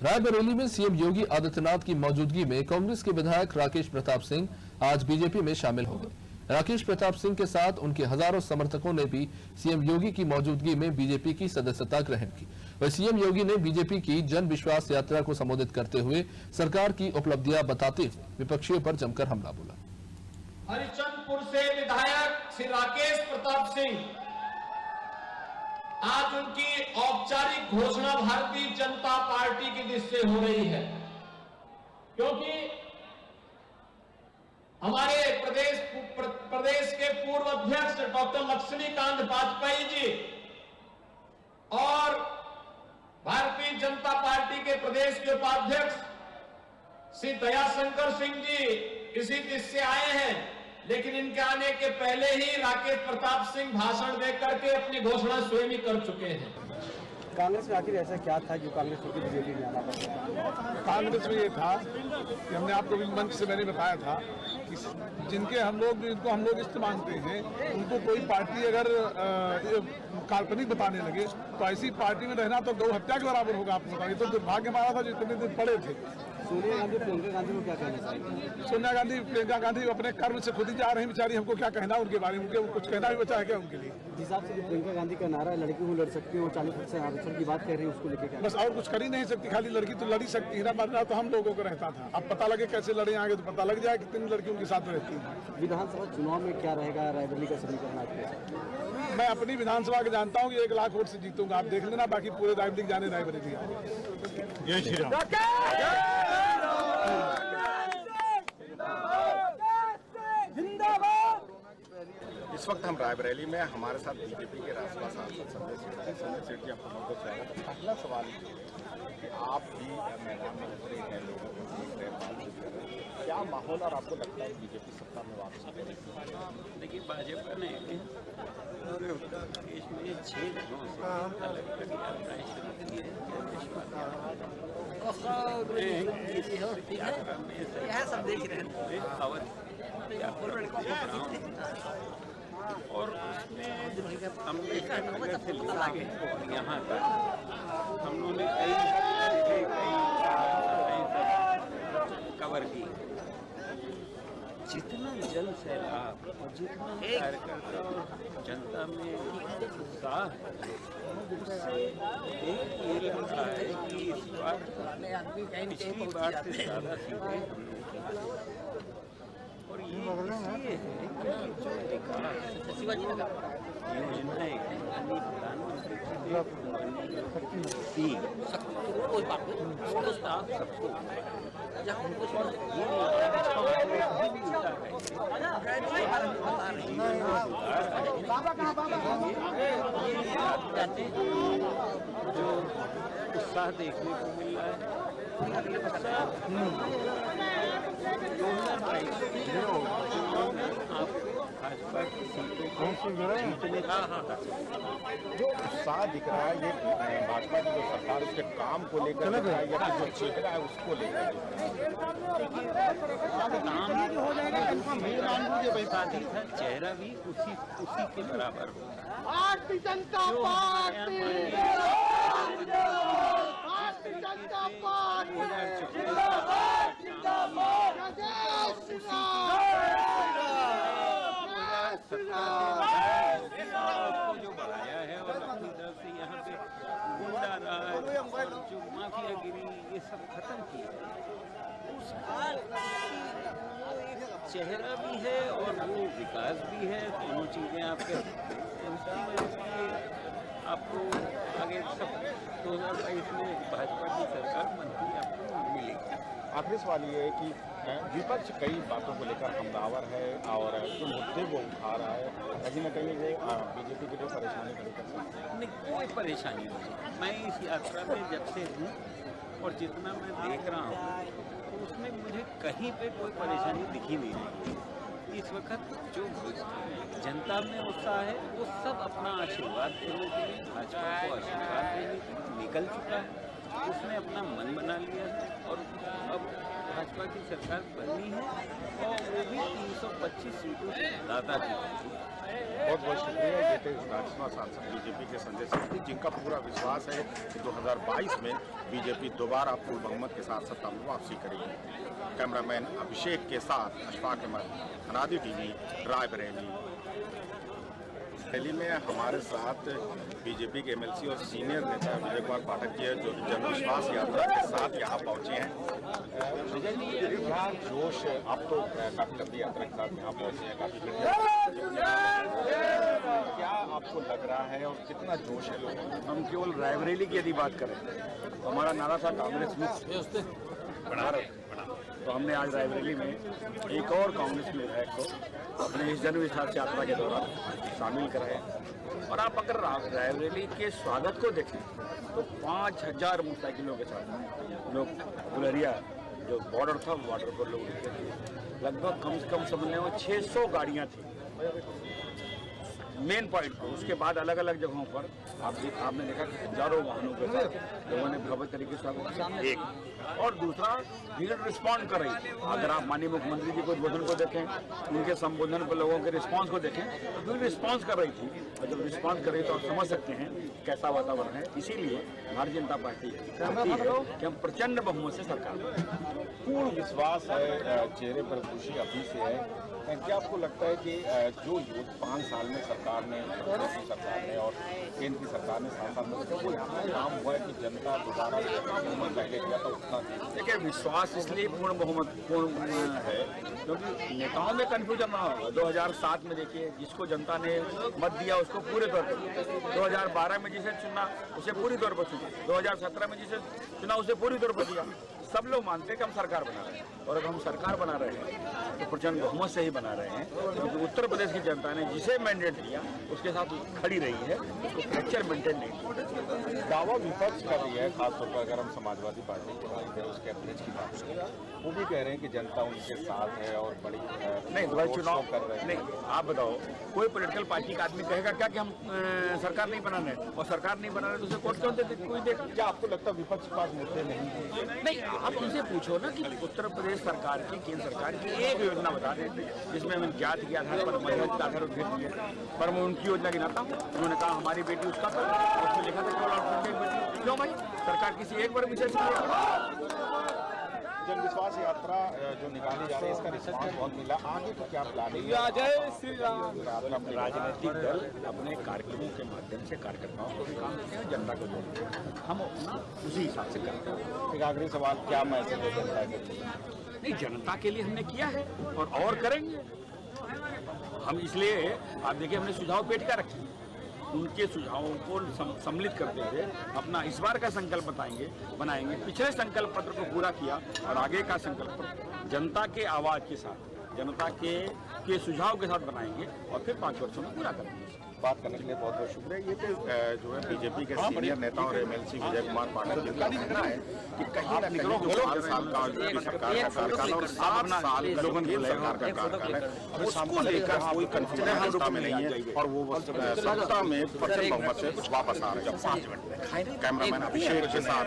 रायबरेली में सीएम योगी आदित्यनाथ की मौजूदगी में कांग्रेस के विधायक राकेश प्रताप सिंह आज बीजेपी में शामिल हो गए। राकेश प्रताप सिंह के साथ उनके हजारों समर्थकों ने भी सीएम योगी की मौजूदगी में बीजेपी की सदस्यता ग्रहण की। वह सीएम योगी ने बीजेपी की जन विश्वास यात्रा को संबोधित करते हुए सरकार की उपलब्धियां बताते हुए विपक्षियों पर जमकर हमला बोला। हरिचंदपुर से विधायक श्री राकेश प्रताप सिंह आज उनकी औपचारिक घोषणा भारतीय जनता पार्टी की दिश से हो रही है, क्योंकि हमारे प्रदेश के पूर्व अध्यक्ष डॉक्टर लक्ष्मीकांत वाजपेयी जी और भारतीय जनता पार्टी के प्रदेश के उपाध्यक्ष श्री दयाशंकर सिंह जी इसी दिश से आए हैं, लेकिन इनके आने के पहले ही राकेश प्रताप सिंह भाषण दे करके अपनी घोषणा स्वयं ही कर चुके हैं। कांग्रेस में आखिर ऐसा क्या था जो कांग्रेस को बीजेपी में आना पड़ा? कांग्रेस में ये था कि हमने आपको भी मंच से मैंने बताया था कि जिनको हम लोग इष्ट मानते हैं, उनको कोई पार्टी अगर काल्पनिक बताने लगे तो ऐसी पार्टी में रहना तो गौ हत्या के बराबर होगा। आपको बताइए, तो दुर्भाग्य मारा था जो इतने दिन पड़े थे। सोनिया गांधी प्रियंका गांधी को क्या कहना चाहिए? सोनिया गांधी प्रियंका गांधी अपने कर्म से खुद ही जा रही बेचारी, हमको क्या कहना उनके बारे में? कुछ कहना भी बचा है क्या उनके लिए? जिस हिसाब से प्रियंका गांधी का नारा है लड़की वो लड़ सकती है, वो 40% आरक्षण की बात कर रही है, उसको लेके क्या? बस और कुछ कर ही नहीं सकती, खाली लड़की तो लड़ ही सकती है ना, मरना तो हम लोगों को रहता था। अब पता लगे कैसे लड़े आगे तो पता लग जाए कितनी लड़की उनके साथ रहती है। विधानसभा चुनाव में क्या रहेगा रायबरेली का समीकरण आपके? मैं अपनी विधानसभा के जानता हूँ कि 1 लाख वोट से जीतूंगा, आप देख लेना। बाकी पूरे रायबरेली जाने रायबरेली। जय श्री राम। इस वक्त हम रायबरेली में, हमारे साथ बीजेपी के राज्यसभा सांसद संजय सेठ जी, आपको बहुत स्वागत है। पहला सवाल ये कि आप भी मैदान में उतरे हैं, लोगों को देख रहे हैं, बातचीत कर रहे हैं, क्या माहौल और आपको लगता है बीजेपी सत्ता में वापस करेगी? देखिए, भाजपा ने पूरे उत्तर प्रदेश में 6 जगहों से अलग अलग यात्राएं शुरू की है। यात्रा में सब देख रहे हैं और उसमें अम्बेडकर से लेकर यहाँ तक हम लोगों ने कई कवर की। जितना जन सैलाब और जितना कार्यकर्ता और जनता में उत्साह है, उससे ये लगता है कि इस बार पिछली बार से ज़्यादा सीटें और ये इसलिए है कि जो विकास योजनाएं प्रधानमंत्री दी जो उत्साह देखने को मिल रहा है, भाजपा की सीटों जो उत्साह दिख रहा है, ये भाजपा की जो सरकार उसके काम को लेकर दिख रहा है या जो चेहरा है उसको लेकर? चेहरा भी उसी के बराबर होगा। भारतीय जनता पार्टी, भारतीय जनता पार्टी जो बढ़ाया है और अपनी तरफ से यहाँ पे गुंडा राज और जो माफियागिरी ये सब खत्म किया, उसका चेहरा भी है और वो विकास भी है। दोनों चीजें आपके उसकी वजह से आपको आगे सब 2022 में भाजपा की सरकार बनती आपको मिलेगी। आखिरी सवाल ये है कि विपक्ष कई बातों को लेकर हमलावर है और जो मुद्दे वो उठा रहा है, कहीं न कहीं वो बीजेपी के लिए परेशानी खड़ी कर सकते हैं। नहीं, कोई परेशानी नहीं। मैं इस यात्रा में जब से हूँ और जितना मैं देख रहा हूँ तो उसमें मुझे कहीं पे कोई परेशानी दिखी नहीं रही। इस वक्त जो जनता में उत्साह है वो सब अपना आशीर्वाद देने के लिए, भाजपा को आशीर्वाद देने के लिए निकल चुका है। उसने अपना मन बना लिया है और अब भाजपा की सरकार बननी है और वो भी 325 सीटों से ज़्यादा जीतेगी। बहुत बहुत शुक्रिया। ये थे राज्यसभा सांसद बीजेपी के संजय सिंह, जिनका पूरा विश्वास है कि 2022 में बीजेपी दोबारा पूर्ण बहुमत के साथ सत्ता में वापसी करेगी। कैमरामैन अभिषेक के साथ अशफाक अहमद, अनादि टीवी, रायबरेली। रैली में हमारे साथ बीजेपी के एमएलसी और सीनियर नेता विजय कुमार पाठक जी हैं, जो जन विश्वास यात्रा के साथ यहाँ पहुँचे हैं। विजय जी, क्या जोश, आप तो काफी लंबी यात्रा के साथ यहाँ पहुँचे हैं, काफी क्या आपको लग रहा है और कितना जोश है लोगों में? हम केवल रायबरेली की यदि बात करें तो हमारा नारा था कांग्रेस मुक्त भारत, तो हमने आज रायबरेली में एक और कांग्रेस के विधायक को अपने इस जन विश्वास यात्रा के दौरान शामिल कराया। और आप अगर रायबरेली के स्वागत को देखें तो 5000 मोटरसाइकिलों के साथ लोग गुलरिया जो बॉर्डर था बॉर्डर पर लोग रुके थे। लगभग कम से कम समझ लें 600 गाड़ियाँ थी मेन पॉइंट पर। उसके बाद अलग अलग जगहों पर आपने देखा कि हजारों वाहनों के साथ लोगों ने भव्य तरीके से स्वागत किया। एक और दूसरा, भीड़ रिस्पॉन्ड कर रही थी। अगर आप माननीय मुख्यमंत्री जी को उद्बोधन को देखें, उनके संबोधन पर लोगों के रिस्पॉन्स को देखें तो भीड़ रिस्पॉन्स कर रही थी। और जब रिस्पॉन्स कर रही तो आप समझ सकते हैं कैसा वातावरण है। इसीलिए भारतीय जनता पार्टी चाहती है कि हम प्रचंड बहुमत से सरकार बनाएं। पूर्ण विश्वास है, चेहरे पर खुशी अभी से है। क्या आपको लगता है कि जो 5 साल में सरकार ने, सरकार ने और केंद्र की सरकार ने साथ में वो यहाँ काम हुआ है कि जनता दोबारा बहुमत पहले दिया था उतना? देखिए, विश्वास इसलिए पूर्ण है क्योंकि नेताओं में कन्फ्यूजन रहा होगा। 2007 में देखिए, जिसको जनता ने मत दिया उसको पूरे तौर पर, 2012 में जिसे चुना उसे पूरी तौर पर चुना, 2017 में जिसे चुना उसे पूरी तौर पर दिया। सब लोग मानते हैं कि हम सरकार बना रहे हैं, और अगर हम सरकार बना रहे हैं तो प्रचंड बहुमत से ही बना रहे हैं, क्योंकि उत्तर प्रदेश की जनता ने जिसे मैंडेट दिया उसके साथ खड़ी रही है, उसको फ्रैक्चर मेंटेन नहीं किया। दावा विपक्ष कर रही है, खासतौर पर अगर हम समाजवादी पार्टी की बात करें, उसके अध्यक्ष की बात करें, वो भी कह रहे हैं कि जनता उनके साथ है और बड़ी नहीं, भाई चुनाव कर रहे हैं। नहीं, आप बताओ, कोई पॉलिटिकल पार्टी का आदमी कहेगा क्या कि हम सरकार नहीं बना रहे, और सरकार नहीं बना रहे तो उसे कोर्ट क्यों देते? कोई देख। क्या आपको लगता है विपक्ष के पास मुद्दे नहीं? आप उनसे पूछो ना कि उत्तर प्रदेश सरकार की, केंद्र सरकार की एक योजना बता दें जिसमें हम जाति के आधार पर, महिला के आधार पर पर मैं उनकी योजना गिनाता हूँ। उन्होंने कहा हमारी बेटी उसका था, उसमें लिखा था केवल बेटी। क्यों भाई, सरकार किसी एक पर विशेष जन विश्वास यात्रा जो निकाली जा रही है, इसका रिस्पॉन्स बहुत मिला। आगे तो क्या प्लानिंग है? राजनीतिक दल अपने कार्यक्रमों के माध्यम से कार्यकर्ताओं को भी काम करते हैं, जनता को जोड़ते हैं। हम अपना उसी हिसाब से करते हैं। एक आखिरी सवाल, क्या मैसेज है जनता के? नहीं, जनता के लिए हमने किया है और करेंगे हम। इसलिए आप देखिए, हमने सुझाव पेटिका रखी, उनके सुझावों को सम्मिलित करते हुए अपना इस बार का संकल्प बनाएंगे। पिछले संकल्प पत्र को पूरा किया और आगे का संकल्प पत्र जनता के आवाज के साथ, जनता के सुझाव के साथ बनाएंगे और फिर 5 वर्षों में पूरा करेंगे। बात करने के लिए बहुत बहुत शुक्रिया। ये तो जो है बीजेपी के सीनियर नेता और एमएलसी विजय कुमार पाठक जिनका कहना है कि कहीं ना कहीं जो 5 साल का योगी सरकार का कार्यकाल और 7 साल लोगों की सरकार का कार्यकाल है, उसको लेकर कोई कंफ्यूजन में नहीं है और वो सत्ता में प्रचंड बहुमत से कुछ वापस आ रहे हैं। 5 मिनट में कैमरामैन अभिषेक के साथ